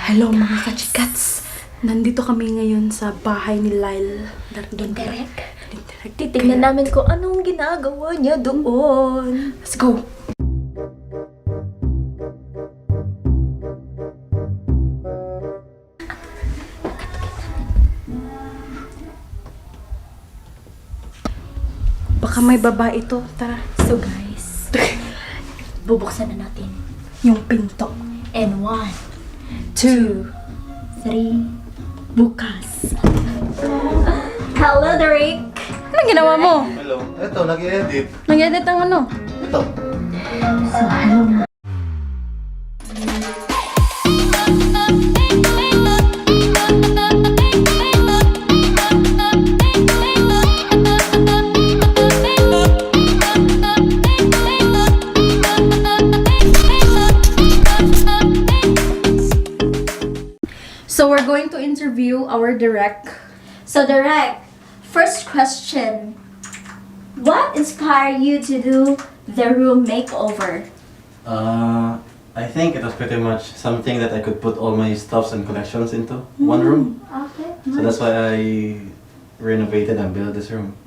Hello mga ka-chikats! Nandito kami ngayon sa bahay ni Lyle. Direk. Titignan namin kung anong ginagawa niya doon. Let's go! Baka may babae ito. Tara. So guys, bubuksan na natin. Yung pinto. And 1, 2. 3. Bukas. Hello, Derek! Anong ginawa mo? Hello. Ito, nag-edit. Nag-edit ang ano? Ito. So, hello. So we're going to interview our direct. So, Derek, first question. What inspired you to do the room makeover? I think it was pretty much something that I could put all my stuffs and collections into one room. Okay. So that's why I renovated and built this room.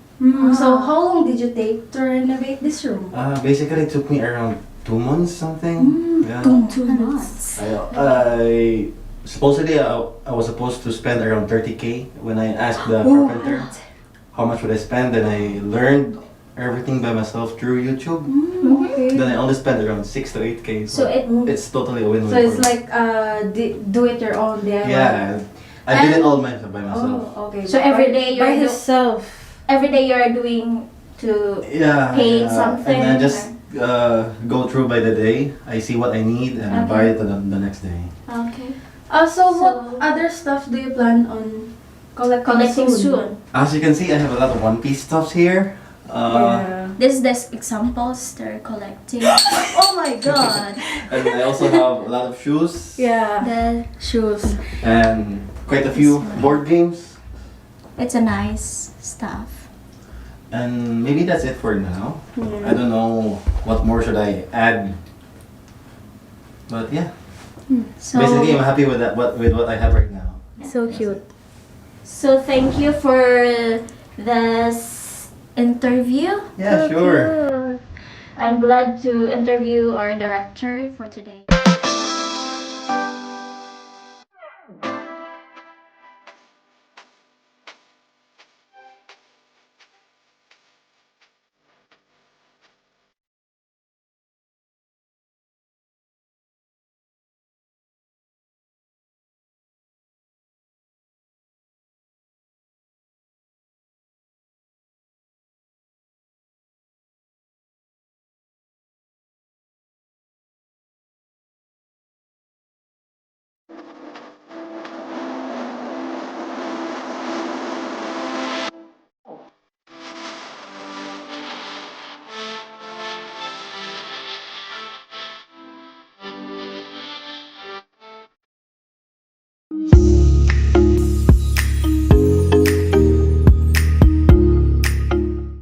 So how long did you take to renovate this room? Basically, it took me around 2 months, something. Yeah. 2 months. I supposedly I was supposed to spend around 30K when I asked the carpenter how much would I spend, and I learned everything by myself through YouTube. Okay. Then I only spent around 6 to 8K. So it's totally a win-win. So it's for me. like do it your own DIY. Yeah, I did it all by myself. Oh, okay. So every day by you're yourself. every day you're doing to Yeah. paint yeah. something. And then just go through by the day. I see what I need and I buy it the next day. Okay. So what So- other stuff do you plan on Collecting soon. As you can see, I have a lot of one-piece stuffs here. Yeah. This is the examples they're collecting. Oh my god. And I also have a lot of shoes Yeah. The Shoes. and quite a few board games. It's a nice stuff. And maybe that's it for now. I don't know what more should I add. But yeah, So basically I'm happy with that. With what I have right now. So cute. So thank you for this interview. Yeah, sure. I'm glad to interview our director for today.